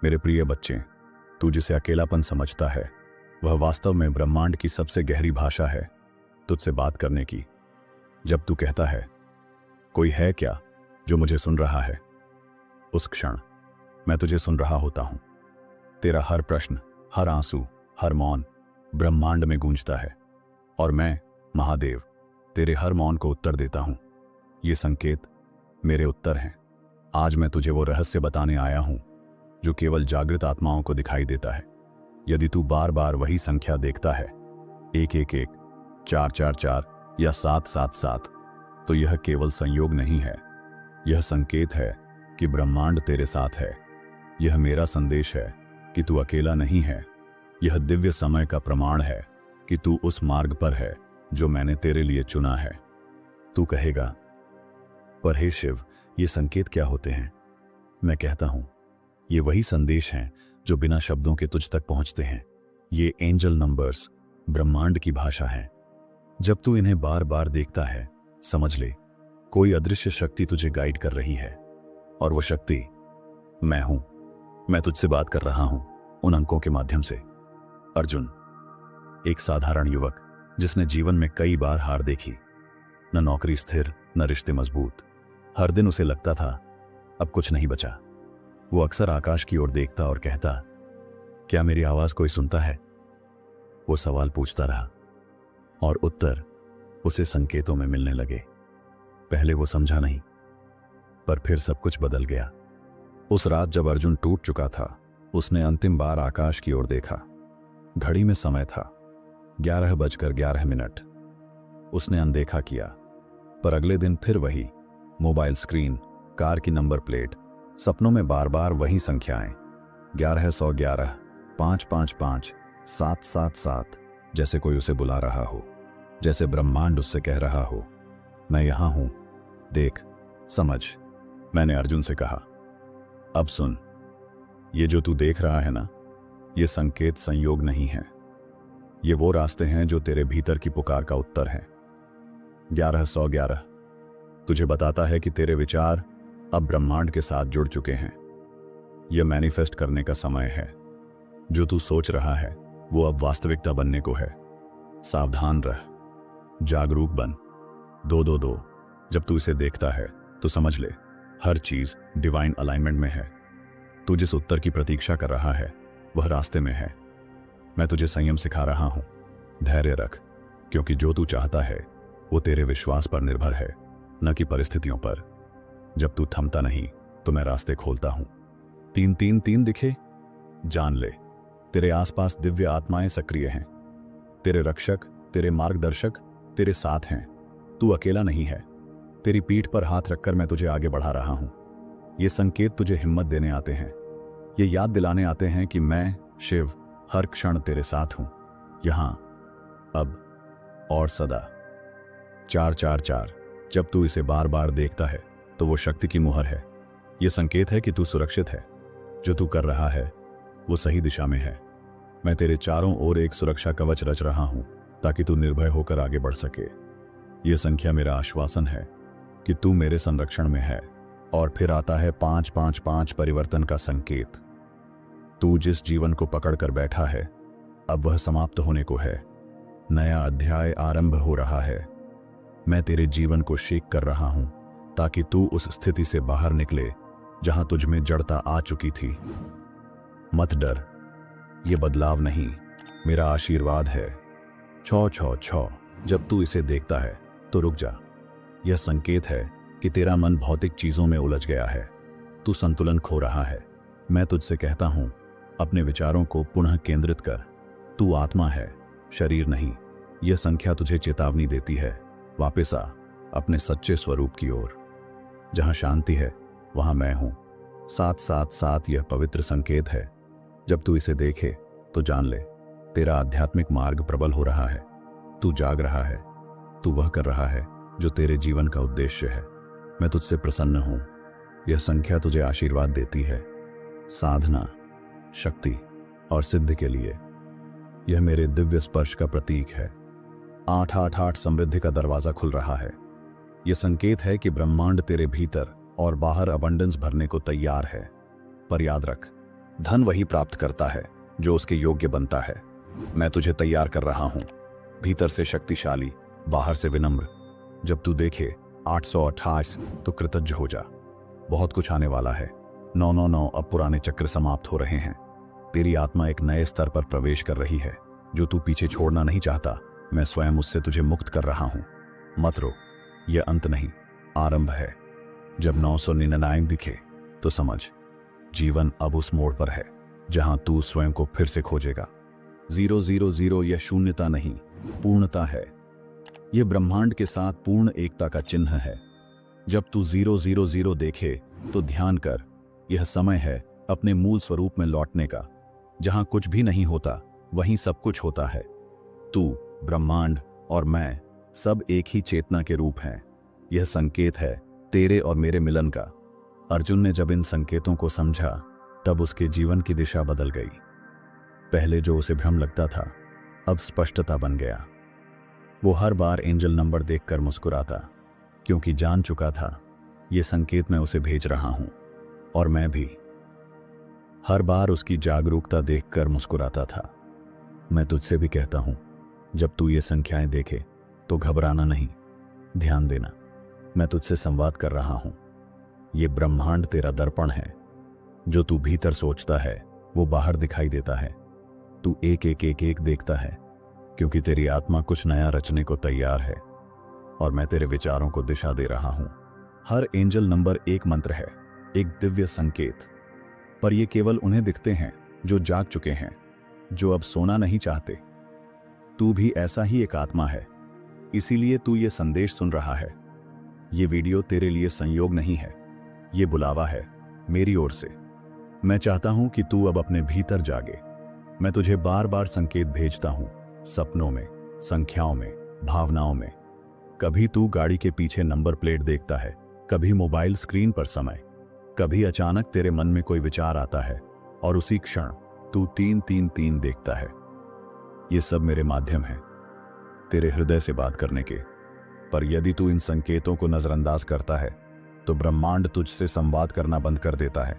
मेरे प्रिय बच्चे, तू जिसे अकेलापन समझता है वह वास्तव में ब्रह्मांड की सबसे गहरी भाषा है तुझसे बात करने की। जब तू कहता है, कोई है क्या जो मुझे सुन रहा है, उस क्षण मैं तुझे सुन रहा होता हूं। तेरा हर प्रश्न, हर आंसू, हर मौन ब्रह्मांड में गूंजता है और मैं, महादेव, तेरे हर मौन को उत्तर देता हूं। ये संकेत मेरे उत्तर हैं। आज मैं तुझे वो रहस्य बताने आया हूं जो केवल जागृत आत्माओं को दिखाई देता है। यदि तू बार बार वही संख्या देखता है, 111, 444 या 777, तो यह केवल संयोग नहीं है, यह संकेत है कि ब्रह्मांड तेरे साथ है। यह मेरा संदेश है कि तू अकेला नहीं है। यह दिव्य समय का प्रमाण है कि तू उस मार्ग पर है जो मैंने तेरे लिए चुना है। तू कहेगा, पर हे शिव, ये संकेत क्या होते हैं? मैं कहता हूं, ये वही संदेश हैं जो बिना शब्दों के तुझ तक पहुंचते हैं। ये एंजल नंबर्स ब्रह्मांड की भाषा है। जब तू इन्हें बार बार देखता है, समझ ले, कोई अदृश्य शक्ति तुझे गाइड कर रही है, और वो शक्ति मैं हूं। मैं तुझसे बात कर रहा हूं उन अंकों के माध्यम से। अर्जुन, एक साधारण युवक जिसने जीवन में कई बार हार देखी, न नौकरी स्थिर, न रिश्ते मजबूत। हर दिन उसे लगता था अब कुछ नहीं बचा। वो अक्सर आकाश की ओर देखता और कहता, क्या मेरी आवाज कोई सुनता है? वो सवाल पूछता रहा और उत्तर उसे संकेतों में मिलने लगे। पहले वो समझा नहीं, पर फिर सब कुछ बदल गया। उस रात जब अर्जुन टूट चुका था, उसने अंतिम बार आकाश की ओर देखा। घड़ी में समय था 11:11। उसने अनदेखा किया, पर अगले दिन फिर वही मोबाइल स्क्रीन, कार की नंबर प्लेट, सपनों में बार बार वही संख्याएं, 1111, 555, 777, जैसे कोई उसे बुला रहा हो, जैसे ब्रह्मांड उससे कह रहा हो, मैं यहां हूं, देख, समझ। मैंने अर्जुन से कहा, अब सुन, ये जो तू देख रहा है ना, ये संकेत संयोग नहीं है। ये वो रास्ते हैं जो तेरे भीतर की पुकार का उत्तर है। 1111 तुझे बताता है कि तेरे विचार अब ब्रह्मांड के साथ जुड़ चुके हैं। यह मैनिफेस्ट करने का समय है। जो तू सोच रहा है वो अब वास्तविकता बनने को है। सावधान रह, जागरूक बन। 222 जब तू इसे देखता है तो समझ ले, हर चीज डिवाइन अलाइनमेंट में है। तू जिस उत्तर की प्रतीक्षा कर रहा है वह रास्ते में है। मैं तुझे संयम सिखा रहा हूं। धैर्य रख, क्योंकि जो तू चाहता है वो तेरे विश्वास पर निर्भर है, न कि परिस्थितियों पर। जब तू थमता नहीं तो मैं रास्ते खोलता हूं। 333 दिखे? जान ले, तेरे आसपास दिव्य आत्माएं सक्रिय हैं। तेरे रक्षक, तेरे मार्गदर्शक तेरे साथ हैं। तू अकेला नहीं है। तेरी पीठ पर हाथ रखकर मैं तुझे आगे बढ़ा रहा हूं। ये संकेत तुझे हिम्मत देने आते हैं। ये याद दिलाने आते हैं कि मैं, शिव, हर क्षण तेरे साथ हूं, यहां, अब और सदा। 444 जब तू इसे बार बार देखता है तो वो शक्ति की मुहर है। यह संकेत है कि तू सुरक्षित है। जो तू कर रहा है वो सही दिशा में है। मैं तेरे चारों ओर एक सुरक्षा कवच रच रहा हूं ताकि तू निर्भय होकर आगे बढ़ सके। यह संख्या मेरा आश्वासन है कि तू मेरे संरक्षण में है। और फिर आता है 555 परिवर्तन का संकेत। तू जिस जीवन को पकड़कर बैठा है अब वह समाप्त होने को है। नया अध्याय आरंभ हो रहा है। मैं तेरे जीवन को शेक कर रहा हूं ताकि तू उस स्थिति से बाहर निकले जहां तुझ में जड़ता आ चुकी थी। मत डर, यह बदलाव नहीं, मेरा आशीर्वाद है। 666 जब तू इसे देखता है तो रुक जा। यह संकेत है कि तेरा मन भौतिक चीजों में उलझ गया है। तू संतुलन खो रहा है। मैं तुझसे कहता हूं, अपने विचारों को पुनः केंद्रित कर। तू आत्मा है, शरीर नहीं। यह संख्या तुझे चेतावनी देती है, वापस आ अपने सच्चे स्वरूप की ओर। जहां शांति है वहां मैं हूं। 777 यह पवित्र संकेत है। जब तू इसे देखे तो जान ले, तेरा आध्यात्मिक मार्ग प्रबल हो रहा है। तू जाग रहा है। तू वह कर रहा है जो तेरे जीवन का उद्देश्य है। मैं तुझसे प्रसन्न हूं। यह संख्या तुझे आशीर्वाद देती है, साधना, शक्ति और सिद्धि के लिए। यह मेरे दिव्य स्पर्श का प्रतीक है। 888 समृद्धि का दरवाजा खुल रहा है। यह संकेत है कि ब्रह्मांड तेरे भीतर और बाहर अबंडेंस भरने को तैयार है। पर याद रख, धन वही प्राप्त करता है जो उसके योग्य बनता है। मैं तुझे तैयार कर रहा हूं, भीतर से शक्तिशाली, बाहर से विनम्र। जब तू देखे 828 तो कृतज्ञ हो जा। बहुत कुछ आने वाला है। 999 अब पुराने चक्र समाप्त हो रहे हैं। तेरी आत्मा एक नए स्तर पर प्रवेश कर रही है जो तू पीछे छोड़ना नहीं चाहता। मैं स्वयं उससे तुझे मुक्त कर रहा हूं। मत रो, यह अंत नहीं, आरंभ है। जब 999 दिखे तो समझ जीवन अब उस मोड़ पर है जहां तू स्वयं को फिर से खोजेगा। 000 यह शून्यता नहीं, पूर्णता है। यह ब्रह्मांड के साथ पूर्ण एकता का चिन्ह है। जब तू 000 देखे तो ध्यान कर, यह समय है अपने मूल स्वरूप में लौटने का। जहां कुछ भी नहीं होता वहीं सब कुछ होता है। तू, ब्रह्मांड और मैं सब एक ही चेतना के रूप हैं। यह संकेत है तेरे और मेरे मिलन का। अर्जुन ने जब इन संकेतों को समझा तब उसके जीवन की दिशा बदल गई। पहले जो उसे भ्रम लगता था अब स्पष्टता बन गया। वो हर बार एंजल नंबर देखकर मुस्कुराता, क्योंकि जान चुका था ये संकेत मैं उसे भेज रहा हूं। और मैं भी हर बार उसकी जागरूकता देखकर मुस्कुराता था। मैं तुझसे भी कहता हूं, जब तू ये संख्याएं देखे तो घबराना नहीं, ध्यान देना। मैं तुझसे संवाद कर रहा हूं। ये ब्रह्मांड तेरा दर्पण है। जो तू भीतर सोचता है वो बाहर दिखाई देता है। तू एक एक एक एक देखता है, क्योंकि तेरी आत्मा कुछ नया रचने को तैयार है और मैं तेरे विचारों को दिशा दे रहा हूं। हर एंजल नंबर एक मंत्र है, एक दिव्य संकेत। पर ये केवल उन्हें दिखते हैं जो जाग चुके हैं, जो अब सोना नहीं चाहते। तू भी ऐसा ही एक आत्मा है, इसीलिए तू ये संदेश सुन रहा है। ये वीडियो तेरे लिए संयोग नहीं है, ये बुलावा है मेरी ओर से। मैं चाहता हूं कि तू अब अपने भीतर जागे। मैं तुझे बार बार संकेत भेजता हूं, सपनों में, संख्याओं में, भावनाओं में। कभी तू गाड़ी के पीछे नंबर प्लेट देखता है, कभी मोबाइल स्क्रीन पर समय, कभी अचानक तेरे मन में कोई विचार आता है और उसी क्षण तू 333 देखता है। ये सब मेरे माध्यम हैं तेरे हृदय से बात करने के। पर यदि तू इन संकेतों को नजरअंदाज करता है तो ब्रह्मांड तुझसे संवाद करना बंद कर देता है।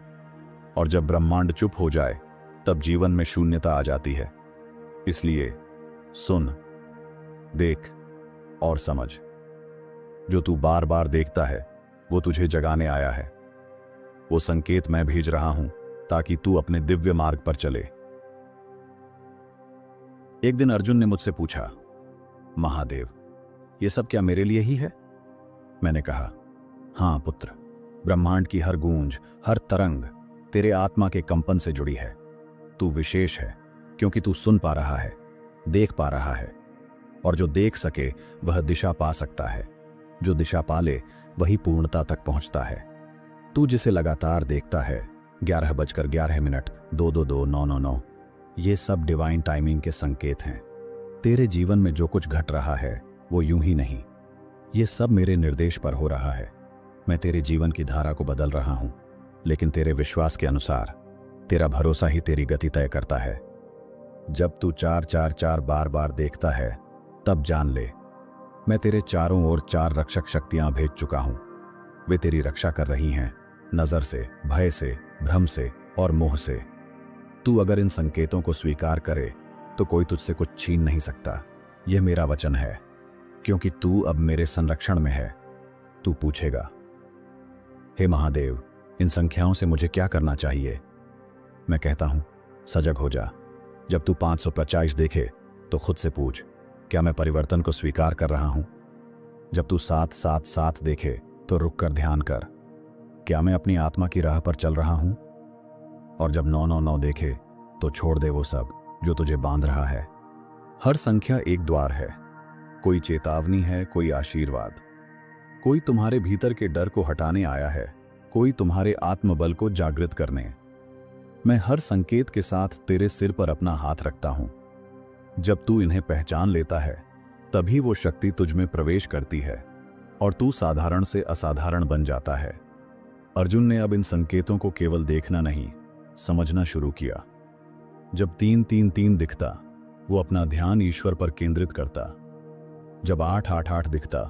और जब ब्रह्मांड चुप हो जाए तब जीवन में शून्यता आ जाती है। इसलिए सुन, देख और समझ। जो तू बार बार देखता है वो तुझे जगाने आया है। वो संकेत मैं भेज रहा हूं ताकि तू अपने दिव्य मार्ग पर चले। एक दिन अर्जुन ने मुझसे पूछा, महादेव, ये सब क्या मेरे लिए ही है? मैंने कहा, हां पुत्र, ब्रह्मांड की हर गूंज, हर तरंग तेरे आत्मा के कंपन से जुड़ी है। तू विशेष है क्योंकि तू सुन पा रहा है, देख पा रहा है। और जो देख सके वह दिशा पा सकता है। जो दिशा पाले वही पूर्णता तक पहुंचता है। तू जिसे लगातार देखता है, 11:11, 222-999, ये सब डिवाइन टाइमिंग के संकेत हैं। तेरे जीवन में जो कुछ घट रहा है वो यूं ही नहीं, ये सब मेरे निर्देश पर हो रहा है। मैं तेरे जीवन की धारा को बदल रहा हूं, लेकिन तेरे विश्वास के अनुसार। तेरा भरोसा ही तेरी गति तय करता है। जब तू 444 बार बार देखता है तब जान ले, मैं तेरे चारों ओर 4 रक्षक शक्तियां भेज चुका हूं। वे तेरी रक्षा कर रही हैं, नजर से, भय से, भ्रम से और मोह से। तू अगर इन संकेतों को स्वीकार करे तो कोई तुझसे कुछ छीन नहीं सकता। यह मेरा वचन है, क्योंकि तू अब मेरे संरक्षण में है। तू पूछेगा, हे महादेव, इन संख्याओं से मुझे क्या करना चाहिए? मैं कहता हूं, सजग हो जा। जब तू 550 देखे तो खुद से पूछ, क्या मैं परिवर्तन को स्वीकार कर रहा हूं? जब तू 777 देखे तो रुक कर ध्यान कर, क्या मैं अपनी आत्मा की राह पर चल रहा हूं? और जब 999 देखे तो छोड़ दे वो सब जो तुझे बांध रहा है। हर संख्या एक द्वार है, कोई चेतावनी है, कोई आशीर्वाद। कोई तुम्हारे भीतर के डर को हटाने आया है, कोई तुम्हारे आत्मबल को जागृत करने। मैं हर संकेत के साथ तेरे सिर पर अपना हाथ रखता हूं। जब तू इन्हें पहचान लेता है तभी वो शक्ति तुझ में प्रवेश करती है और तू साधारण से असाधारण बन जाता है। अर्जुन ने अब इन संकेतों को केवल देखना नहीं, समझना शुरू किया। जब 333 दिखता वो अपना ध्यान ईश्वर पर केंद्रित करता। जब 888 दिखता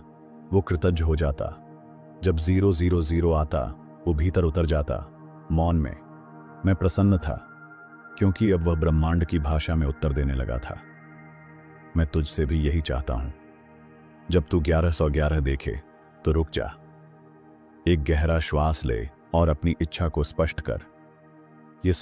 वो कृतज्ञ हो जाता। जब 000 आता वो भीतर उतर जाता, मौन में। मैं प्रसन्न था क्योंकि अब वह ब्रह्मांड की भाषा में उत्तर देने लगा था। मैं तुझसे भी यही चाहता हूं। जब तू 1111 देखे तो रुक जा, एक गहरा श्वास ले और अपनी इच्छा को स्पष्ट कर। ये